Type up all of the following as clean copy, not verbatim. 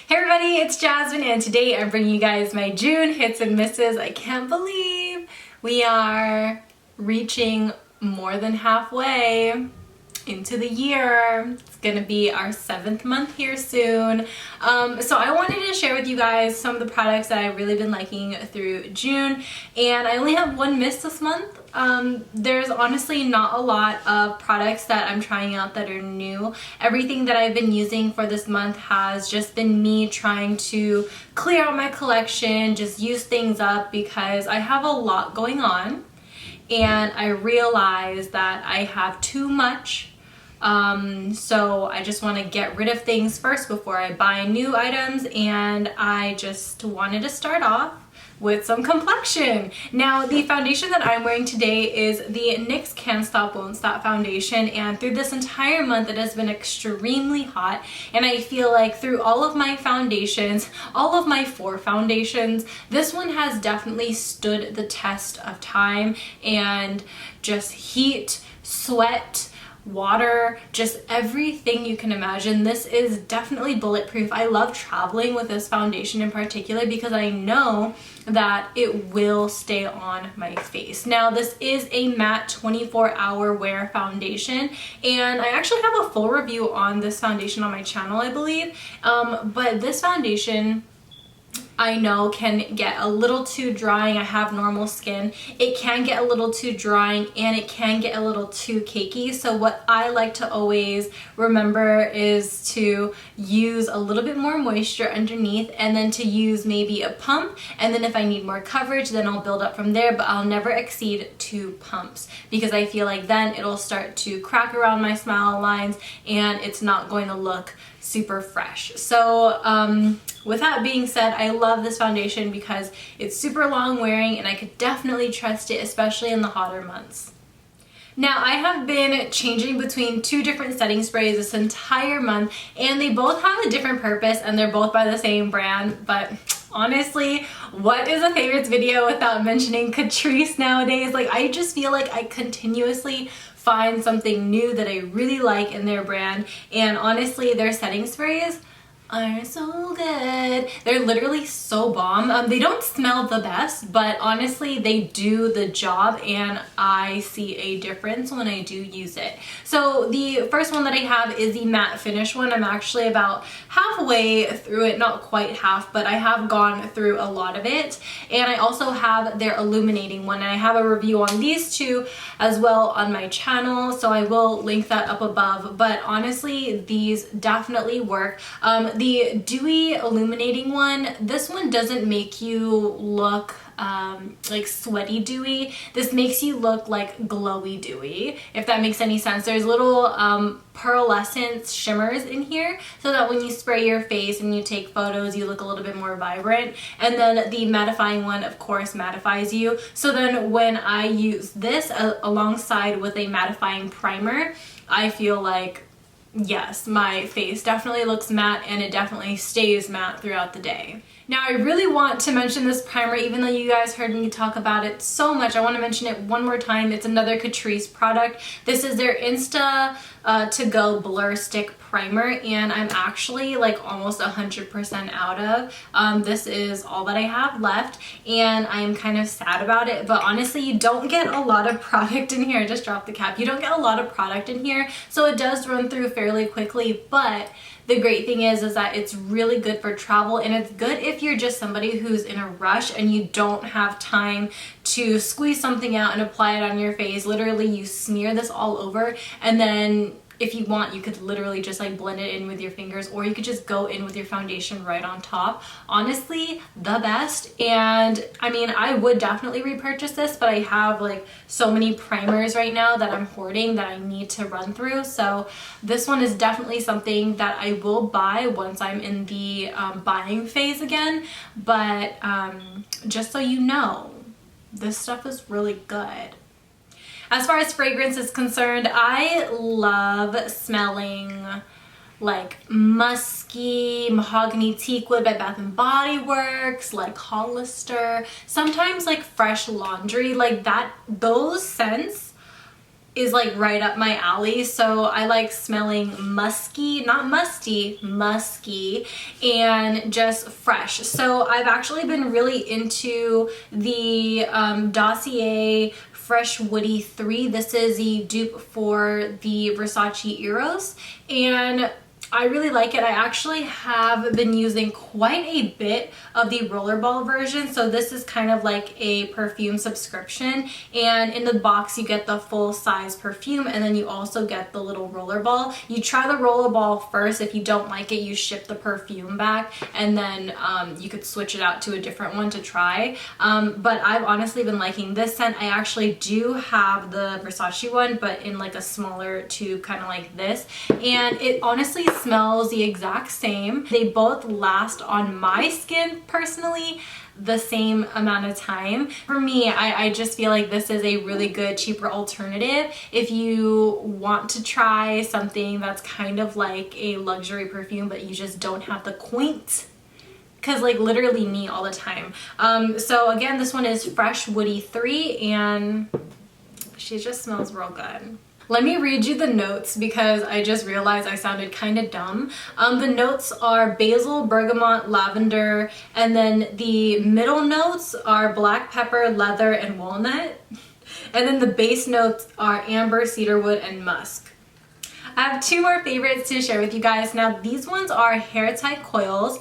Hey everybody, it's Jasmine and today I'm bringing you guys my June hits and misses. I can't believe we are reaching more than halfway into the year. It's gonna be our 7th month here soon. So I wanted to share with you guys some of the products that I've really been liking through June, and I only have one miss this month. There's honestly not a lot of products that I'm trying out that are new. Everything that I've been using for this month has just been me trying to clear out my collection, just use things up because I have a lot going on and I realize that I have too much. So I just want to get rid of things first before I buy new items, and I just wanted to start off with some complexion. Now the foundation that I'm wearing today is the NYX Can't Stop Won't Stop foundation, and through this entire month it has been extremely hot, and I feel like through all of my foundations, all of my 4 foundations, this one has definitely stood the test of time and just heat, sweat, water, just everything you can imagine. This is definitely bulletproof. I love traveling with this foundation in particular because I know that it will stay on my face. Now this is a matte 24-hour wear foundation, and I actually have a full review on this foundation on my channel, I believe. But this foundation I know can get a little too drying. I have normal skin. It can get a little too drying and it can get a little too cakey. So what I like to always remember is to use a little bit more moisture underneath, and then to use maybe a pump, and then if I need more coverage then I'll build up from there, but I'll never exceed 2 pumps because I feel like then it'll start to crack around my smile lines and it's not going to look super fresh. So with that being said, I love this foundation because it's super long wearing and I could definitely trust it, especially in the hotter months. Now I have been changing between 2 different setting sprays this entire month, and they both have a different purpose and they're both by the same brand, but honestly, what is a favorites video without mentioning Catrice nowadays? Like, I just feel like I continuously find something new that I really like in their brand, and honestly their setting sprays are so good. They're literally so bomb. They don't smell the best, but honestly they do the job and I see a difference when I do use it. So the first one that I have is the matte finish one. I'm actually about halfway through it, not quite half, but I have gone through a lot of it. And I also have their illuminating one, and I have a review on these 2 as well on my channel, so I will link that up above. But honestly these definitely work. The dewy illuminating one, this one doesn't make you look like sweaty dewy. This makes you look like glowy dewy, if that makes any sense. There's little pearlescent shimmers in here so that when you spray your face and you take photos you look a little bit more vibrant. And then the mattifying one of course mattifies you, so then when I use this alongside with a mattifying primer, I feel like yes, my face definitely looks matte and it definitely stays matte throughout the day. Now I really want to mention this primer, even though you guys heard me talk about it so much. I want to mention it one more time. It's another Catrice product. This is their Insta to Go Blur Stick Primer, and I'm actually like almost 100% out of. This is all that I have left and I am kind of sad about it, but honestly you don't get a lot of product in here. I just dropped the cap. You don't get a lot of product in here, so it does run through fairly quickly, but the great thing is that it's really good for travel, and it's good if you're just somebody who's in a rush and you don't have time to squeeze something out and apply it on your face. Literally you smear this all over, and then if you want you could literally just like blend it in with your fingers, or you could just go in with your foundation right on top. Honestly the best. And I mean I would definitely repurchase this, but I have like so many primers right now that I'm hoarding that I need to run through, so this one is definitely something that I will buy once I'm in the buying phase again. But just so you know, this stuff is really good. As far as fragrance is concerned, I love smelling like musky mahogany teakwood by Bath and Body Works, like Hollister, sometimes like Fresh Laundry, like that. Those scents is like right up my alley. So I like smelling musky, not musty, musky, and just fresh. So I've actually been really into the Dossier Fresh Woody 3. This is the dupe for the Versace Eros, and I really like it. I actually have been using quite a bit of the rollerball version. So this is kind of like a perfume subscription, and in the box you get the full size perfume, and then you also get the little rollerball. You try the rollerball first. If you don't like it, you ship the perfume back, and then you could switch it out to a different one to try. But I've honestly been liking this scent. I actually do have the Versace one, but in like a smaller tube, kind of like this, and it honestly smells the exact same. They both last on my skin personally the same amount of time. For me, I just feel like this is a really good, cheaper alternative if you want to try something that's kind of like a luxury perfume, but you just don't have the coins. Because like literally me all the time. So again, this one is Fresh Woody 3, and she just smells real good. Let me read you the notes because I just realized I sounded kind of dumb. The notes are basil, bergamot, lavender, and then the middle notes are black pepper, leather, and walnut. And then the base notes are amber, cedarwood, and musk. I have two more favorites to share with you guys. Now these ones are hair tie coils.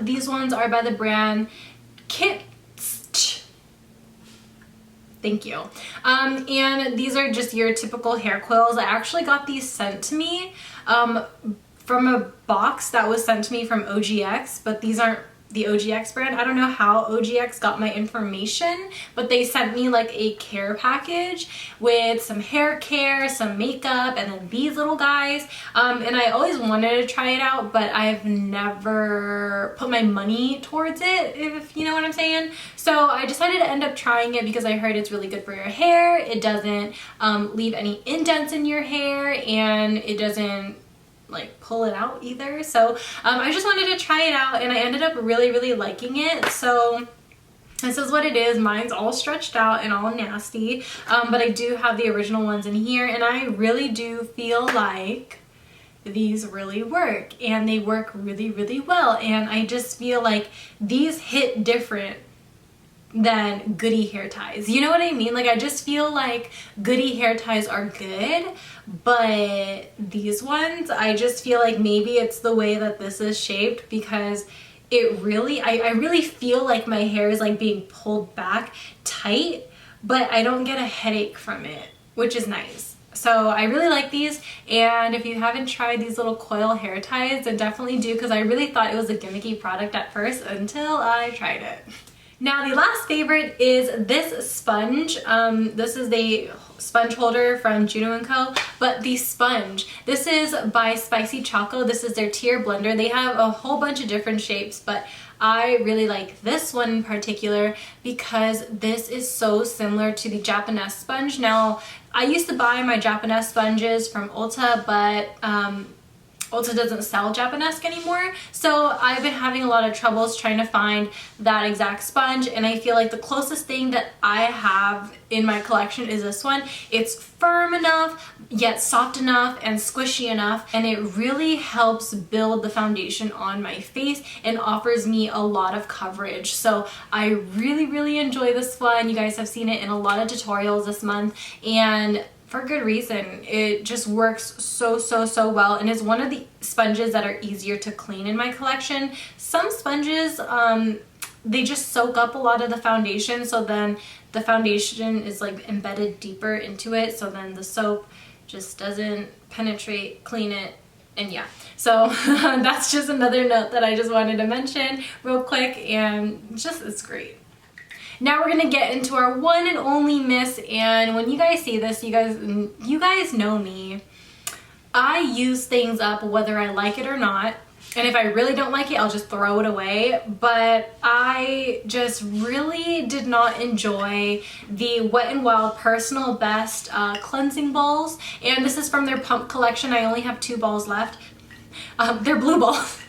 These ones are by the brand Kitsch. Thank you. And these are just your typical hair coils. I actually got these sent to me from a box that was sent to me from OGX, but these aren't the OGX brand. I don't know how OGX got my information, but they sent me like a care package with some hair care, some makeup, and then these little guys. And I always wanted to try it out, but I've never put my money towards it, if you know what I'm saying. So I decided to end up trying it because I heard it's really good for your hair. It doesn't leave any indents in your hair, and it doesn't like pull it out either. So I just wanted to try it out, and I ended up really liking it. So this is what it is. Mine's all stretched out and all nasty, but I do have the original ones in here, and I really do feel like these really work, and they work really well. And I just feel like these hit different than Goody hair ties. You know what I mean? Like I just feel like Goody hair ties are good, but these ones, I just feel like maybe it's the way that this is shaped, because it really, I really feel like my hair is like being pulled back tight, but I don't get a headache from it, which is nice. So I really like these, and if you haven't tried these little coil hair ties, then definitely do, because I really thought it was a gimmicky product at first until I tried it. Now the last favorite is this sponge. This is the sponge holder from Juno & Co. But the sponge, this is by Spicy Choco. This is their tier blender. They have a whole bunch of different shapes, but I really like this one in particular because this is so similar to the Japanese sponge. Now, I used to buy my Japanese sponges from Ulta, but Ulta doesn't sell Japanese anymore, so I've been having a lot of troubles trying to find that exact sponge, and I feel like the closest thing that I have in my collection is this one. It's firm enough, yet soft enough and squishy enough, and it really helps build the foundation on my face and offers me a lot of coverage. So I really enjoy this one. You guys have seen it in a lot of tutorials this month, and for good reason. It just works so well, and it's one of the sponges that are easier to clean in my collection. Some sponges, they just soak up a lot of the foundation, so then the foundation is like embedded deeper into it, so then the soap just doesn't penetrate, clean it, and yeah. So that's just another note that I just wanted to mention real quick, and just it's great. Now we're gonna get into our one and only miss, and when you guys see this, you guys know me. I use things up whether I like it or not, and if I really don't like it, I'll just throw it away. But I just really did not enjoy the Wet n Wild Personal Best cleansing balls, and this is from their pump collection. I only have 2 balls left. They're blue balls.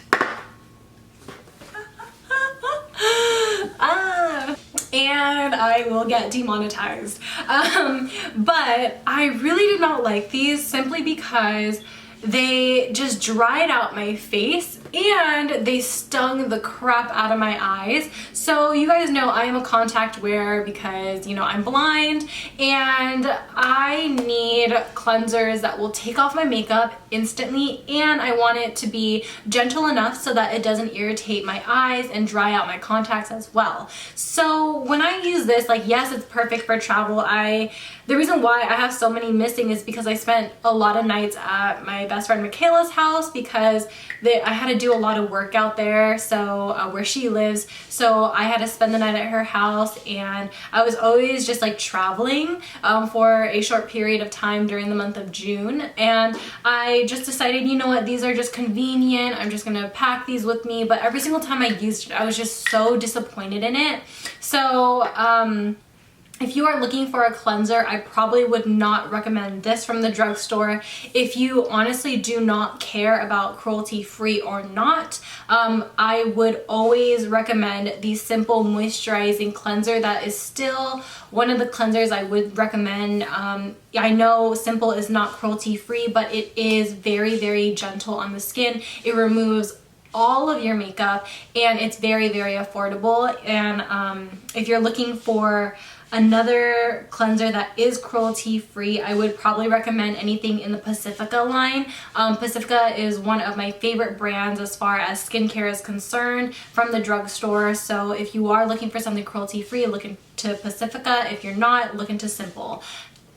and I will get demonetized. But I really did not like these simply because they just dried out my face and they stung the crap out of my eyes. So you guys know I am a contact wearer because, you know, I'm blind and I need cleansers that will take off my makeup instantly, and I want it to be gentle enough so that it doesn't irritate my eyes and dry out my contacts as well. So when I use this, like, yes, it's perfect for travel. The reason why I have so many missing is because I spent a lot of nights at my best friend Michaela's house because I had to do a lot of work out there, so where she lives, so I had to spend the night at her house, and I was always just like traveling for a short period of time during the month of June, and I just decided, you know what, these are just convenient, I'm just gonna pack these with me. But every single time I used it, I was just so disappointed in it. So if you are looking for a cleanser, I probably would not recommend this from the drugstore. If you honestly do not care about cruelty-free or not, I would always recommend the Simple Moisturizing Cleanser. That is still one of the cleansers I would recommend. I know Simple is not cruelty-free, but it is very, very gentle on the skin. It removes all of your makeup, and it's very, very affordable. And if you're looking for another cleanser that is cruelty-free, I would probably recommend anything in the Pacifica line. Pacifica is one of my favorite brands as far as skincare is concerned from the drugstore. So if you are looking for something cruelty-free, look into Pacifica. If you're not, look into Simple.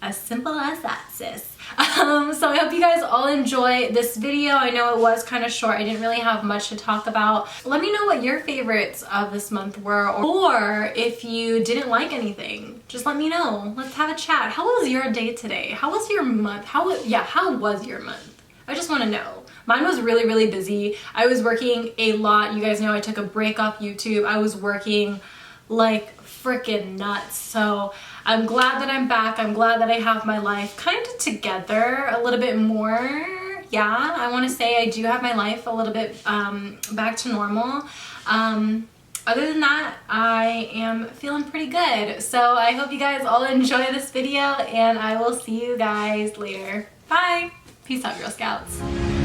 As simple as that, sis. So I hope you guys all enjoy this video. I know it was kind of short. I didn't really have much to talk about. Let me know what your favorites of this month were, or if you didn't like anything, just let me know. Let's have a chat. How was your day today? How was your month? How was your month? I just want to know. Mine was really, really busy. I was working a lot. You guys know I took a break off YouTube. I was working like freaking nuts. So I'm glad that I'm back. I'm glad that I have my life kind of together a little bit more. Yeah, I want to say I do have my life a little bit back to normal. Other than that, I am feeling pretty good. So I hope you guys all enjoy this video, and I will see you guys later. Bye. Peace out, Girl Scouts.